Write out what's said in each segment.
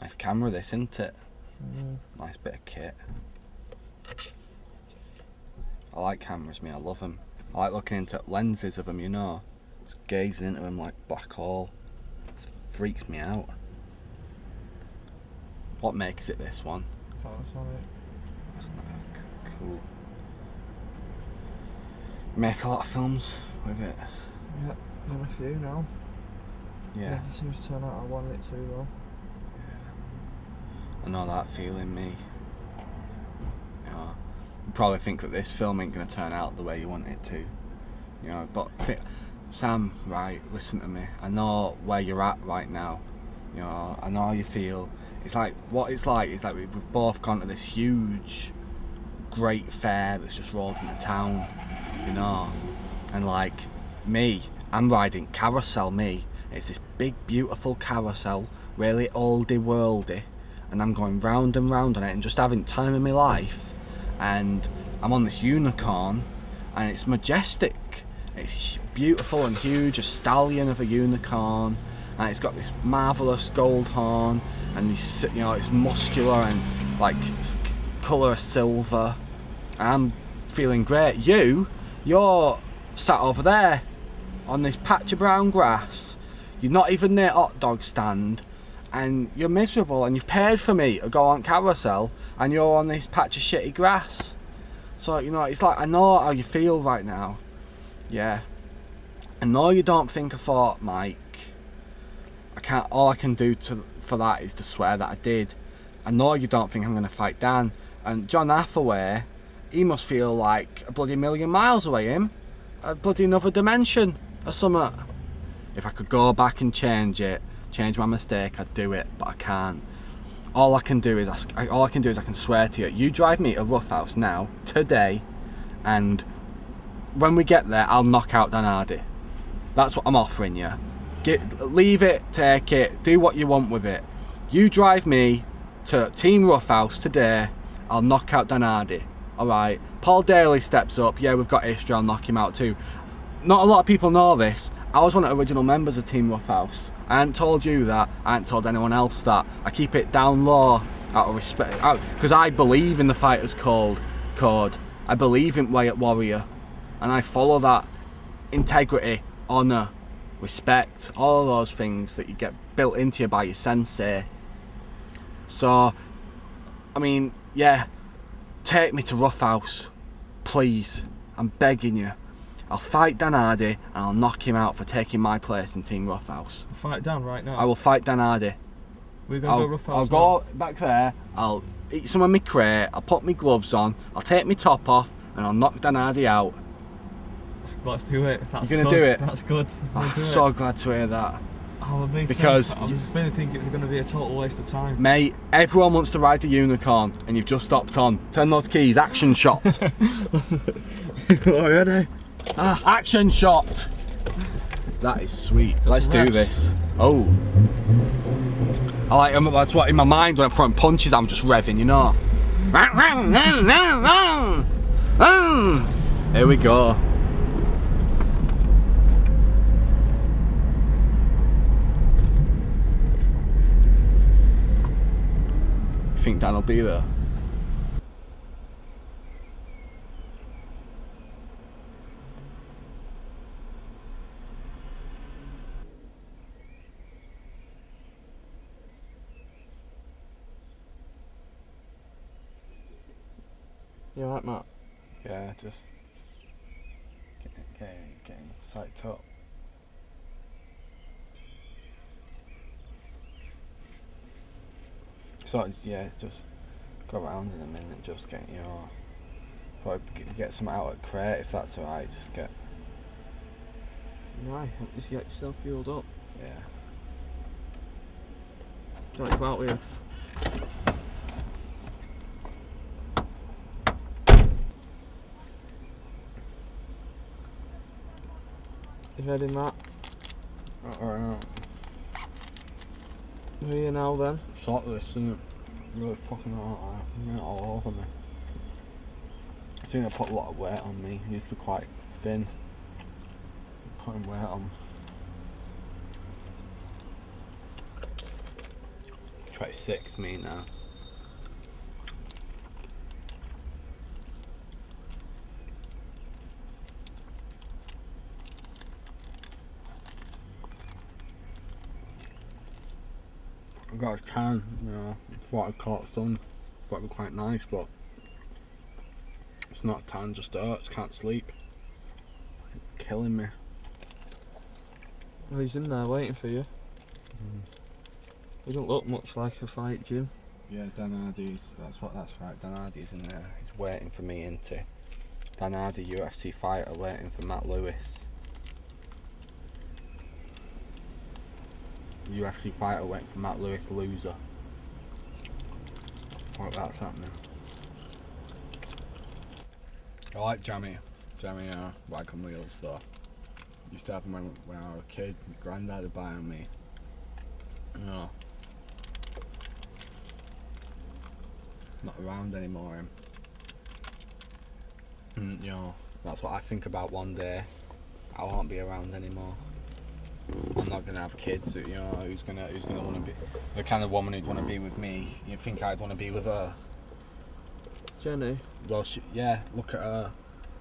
Nice camera this, isn't it? Mm. Nice bit of kit. I like cameras, me, I love them. I like looking into lenses of them, you know. Just gazing into them like black hole. It freaks me out. What makes it this one? Panasonic. That's nice, cool. Make a lot of films with it. Yeah, done a few now. Yeah. Never seems to turn out I wanted it to though. I know that feeling, me. You know, you probably think that this film ain't gonna turn out the way you want it to. You know, but Sam, right, listen to me. I know where you're at right now. You know, I know how you feel. It's like, what it's like is like we've both gone to this huge, great fair that's just rolled into town, you know. And like, me, I'm riding carousel, me. It's this big, beautiful carousel, really oldie worldy. And I'm going round and round on it and just having time of my life. And I'm on this unicorn, and it's majestic. It's beautiful and huge, a stallion of a unicorn, and it's got this marvellous gold horn, and this, you know, it's muscular and like colour of silver. I'm feeling great. You're sat over there on this patch of brown grass. You're not even near a hot dog stand, and you're miserable, and you've paid for me to go on carousel, and you're on this patch of shitty grass. So, you know, it's like, I know how you feel right now. Yeah. I know you don't think I thought, Mike. All I can do for that is to swear that I did. I know you don't think I'm going to fight Dan. And John Hathaway, he must feel like a bloody million miles away, him. A bloody another dimension or something. If I could go back and change my mistake, I'd do it, but I can't. All I can do is I can swear to you. You drive me to Rough House now, today, and when we get there, I'll knock out Dan Hardy. That's what I'm offering you. Leave it, take it, do what you want with it. You drive me to Team Rough House today, I'll knock out Dan Hardy. Alright, Paul Daley steps up, yeah, we've got history, I'll knock him out too. Not a lot of people know this, I was one of the original members of Team Rough House. I hadn't told you that, I hadn't told anyone else that. I keep it down low, out of respect, because I believe in the fighter's code. I believe in warrior, and I follow that. Integrity, honour, respect, all of those things that you get built into you by your sensei. So, I mean, yeah, take me to Rough House, please, I'm begging you. I'll fight Dan Hardy and I'll knock him out for taking my place in Team Rough House. Fight Dan right now? I will fight Dan Hardy. We're going to go Rough House. I'll go back there, I'll eat some of my crate, I'll put my gloves on, I'll take my top off, and I'll knock Dan Hardy out. Let's do it. That's You're going to do it? That's good. I'm so glad to hear that. Oh, because I was really thinking it was going to be a total waste of time. Mate, everyone wants to ride the unicorn, and you've just stopped on. Turn those keys, action shot. Ready? Action shot. That is sweet. Let's do this. Oh. I like, that's what in my mind when I'm throwing punches, I'm just revving, you know. Here we go. Think Dan will be there? You alright, Matt? Yeah, just getting psyched up. So it's just go around in a minute, just get probably get some out at crate if that's alright. Just get. Right, just get yourself fueled up. Yeah. Do you want to go out with you? You ready, Matt? Alright. Who are you now then? Sort this, isn't it? Really fucking all over me. I think I put a lot of weight on me. He used to be quite thin. Putting weight on. 26, me now. I got a tan, you know, thought I'd caught sun, thought it'd be quite nice, but it's not a tan, just hurts, can't sleep. Killing me. Well, he's in there waiting for you. He don't look much like a fight, Jim. Yeah, Dan Hardy's, that's right, Dan Hardy's in there. He's waiting for me into. Dan Hardy, UFC fighter, waiting for Matt Lewis. UFC fighter waiting for Matt Lewis, loser. What that's happening. I like jammy wagon wheels though. Used to have them when I was a kid. My granddad would buy them me. You know. Not around anymore him. You know, that's what I think about one day. I won't be around anymore. I'm not gonna have kids, you know, who's gonna wanna be the kind of woman who'd wanna be with me. You think I'd wanna be with her? Jenny? Well, yeah, look at her.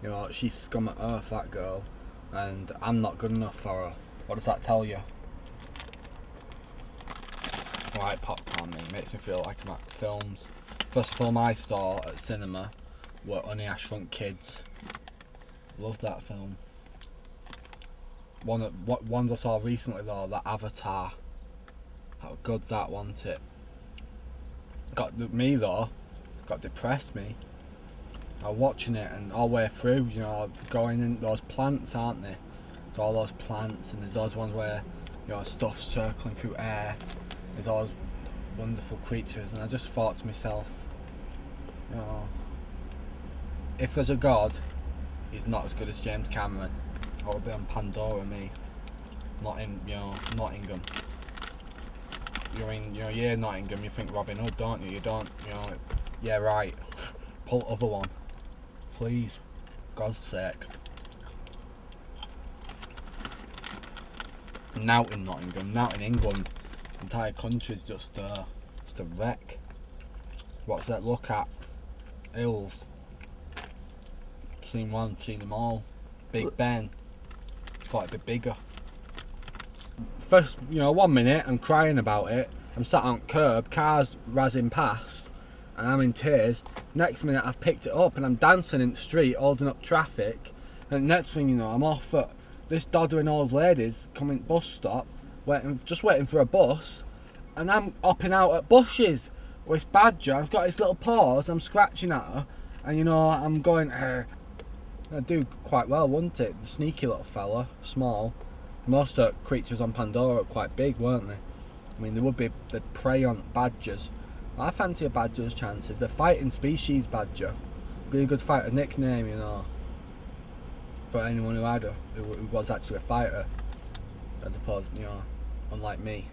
You know, she's scum at earth, that girl, and I'm not good enough for her. What does that tell you? I like popcorn, mate. It makes me feel like I'm at films. First film I saw at cinema were Honey, I Shrunk Kids. Loved that film. Ones I saw recently though, that Avatar. How good that wasn't it? Got depressed me. I was watching it and all the way through, you know, going in those plants, aren't they? There's all those plants and there's those ones where, you know, stuff circling through air. There's all those wonderful creatures, and I just thought to myself, you know, if there's a God, he's not as good as James Cameron. I would be on Pandora, me. Not in, you know, Nottingham. You're Nottingham, you think Robin Hood, don't you? You don't, you know, yeah, right. Pull the other one. Please. God's sake. Now in Nottingham, now in England, the entire country's just a wreck. What's that look at? Hills. Seen one, seen them all. Big Ben. Thought it'd be bigger. First, you know, 1 minute I'm crying about it. I'm sat on curb, cars razzing past, and I'm in tears. Next minute I've picked it up and I'm dancing in the street, holding up traffic. And next thing you know, I'm off at this doddering old lady's coming bus stop, just waiting for a bus, and I'm hopping out at bushes with this badger. I've got his little paws, I'm scratching at her, and you know, I'm going, I'd do quite well, wouldn't it? The sneaky little fella, small. Most creatures on Pandora are quite big, weren't they? I mean, they'd prey on badgers. I fancy a badger's chances. The fighting species badger. Be a good fighter nickname, you know. For anyone who was actually a fighter. As opposed, you know, unlike me.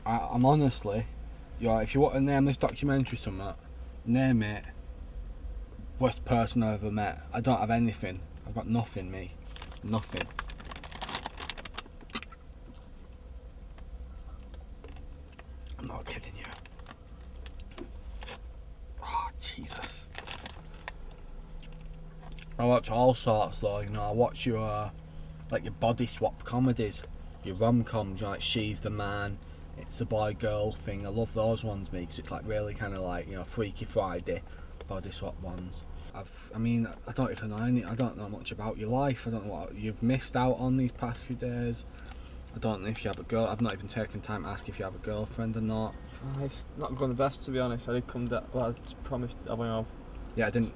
I'm honestly, you know, if you want to name this documentary something, name it worst person I ever met. I don't have anything. I've got nothing, me. Nothing. I'm not kidding you. Oh, Jesus. I watch all sorts though, you know. I watch your body swap comedies, your rom-coms, you know, like She's the Man, It's the Boy Girl thing. I love those ones, me, because it's like really kind of like, you know, Freaky Friday body swap ones. I don't even know I don't know much about your life. I don't know what you've missed out on these past few days. I don't know if you have a girl. I've not even taken time to ask if you have a girlfriend or not. It's not going the best, to be honest. I did come down. Well, I just promised. I went off. Yeah, I didn't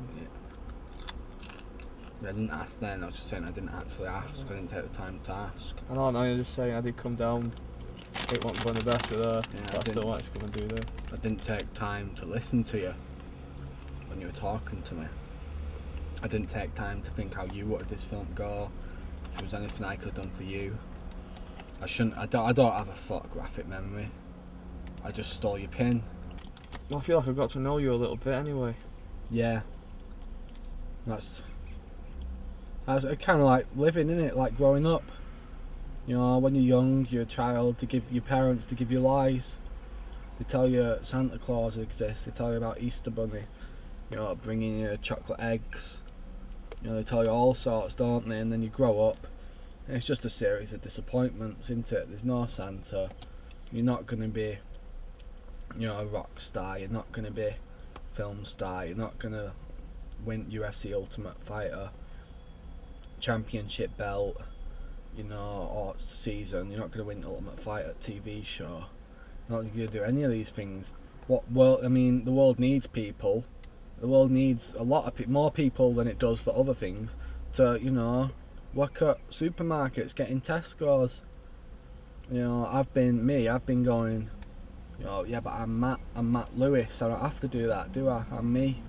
ask then. I was just saying I didn't actually ask. I didn't take the time to ask. I know. I'm just saying I did come down. It wasn't going the best with her. Yeah, but I still wanted to come and do this. I didn't take time to listen to you when you were talking to me. I didn't take time to think how you wanted this film to go. If there was anything I could have done for you. I don't have a photographic memory. I just stole your pin. Well, I feel like I've got to know you a little bit anyway. Yeah. That's kind of like living, innit? Like growing up. You know, when you're young, you're a child, to give your parents to give you lies. They tell you Santa Claus exists. They tell you about Easter Bunny. You know, bringing you chocolate eggs. You know, they tell you all sorts, don't they? And then you grow up, and it's just a series of disappointments, isn't it? There's no Santa. You're not gonna be, you know, a rock star. You're not gonna be film star. You're not gonna win UFC Ultimate Fighter championship belt, you know, or season. You're not gonna win Ultimate Fighter TV show. You're not gonna do any of these things. I mean, the world needs people. The world needs a lot of more people than it does for other things to, you know, work at supermarkets, getting Tesco's. You know, I've been going, you know, yeah, but I'm Matt Lewis. I don't have to do that, do I? I'm me.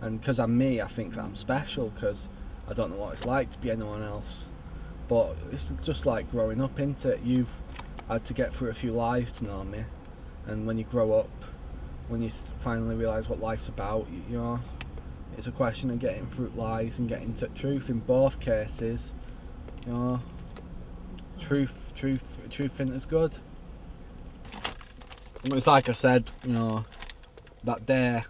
And because I'm me, I think that I'm special, because I don't know what it's like to be anyone else. But it's just like growing up, isn't it? You've had to get through a few lies to know me. And when you grow up, when you finally realise what life's about, you know, it's a question of getting through lies and getting to truth in both cases. You know, truth is good. It's like I said, you know, that day,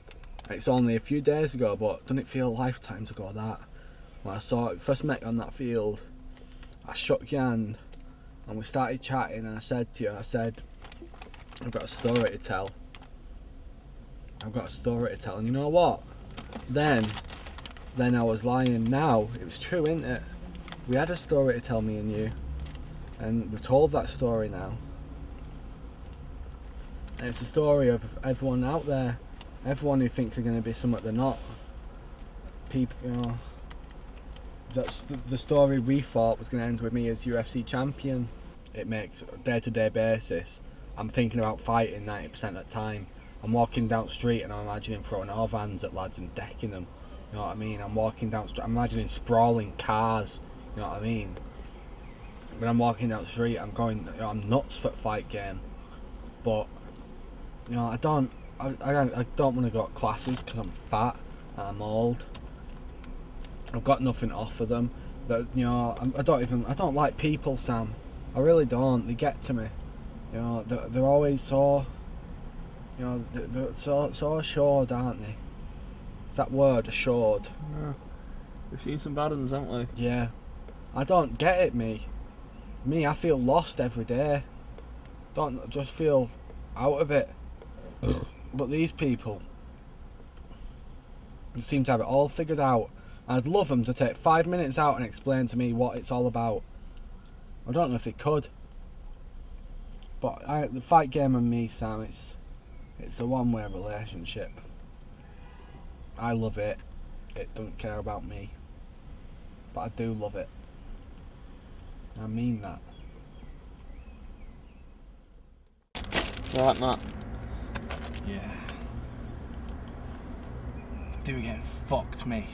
it's only a few days ago, but doesn't it feel lifetimes ago that? When I first met you on that field, I shook your hand and we started chatting, and I said to you, I've got a story to tell. And you know what? Then I was lying. Now it was true, isn't it? We had a story to tell, me and you, and we told that story now. And it's a story of everyone out there, everyone who thinks they're going to be something they're not. People, you know. That's the story we thought was going to end with me as UFC champion. It makes a day-to-day basis. I'm thinking about fighting 90% of the time. I'm walking down the street and I'm imagining throwing overhands at lads and decking them. You know what I mean? I'm walking down the street, I'm imagining sprawling cars. You know what I mean? When I'm walking down the street, I'm going, you know, I'm nuts for the fight game. But, you know, I don't want to go to classes because I'm fat and I'm old. I've got nothing to offer them. But, you know, I don't like people, Sam. I really don't. They get to me. You know, they're always so, you know, they're so assured, aren't they? Is that word, assured? Yeah. We've seen some bad ones, haven't we? Yeah. I don't get it, me. I feel lost every day. Don't just feel out of it. But these people, they seem to have it all figured out. I'd love them to take 5 minutes out and explain to me what it's all about. I don't know if they could. But the fight game and me, Sam, it's a one-way relationship. I love it. It doesn't care about me. But I do love it. I mean that. Right, Matt. Yeah. Do get fucked, me.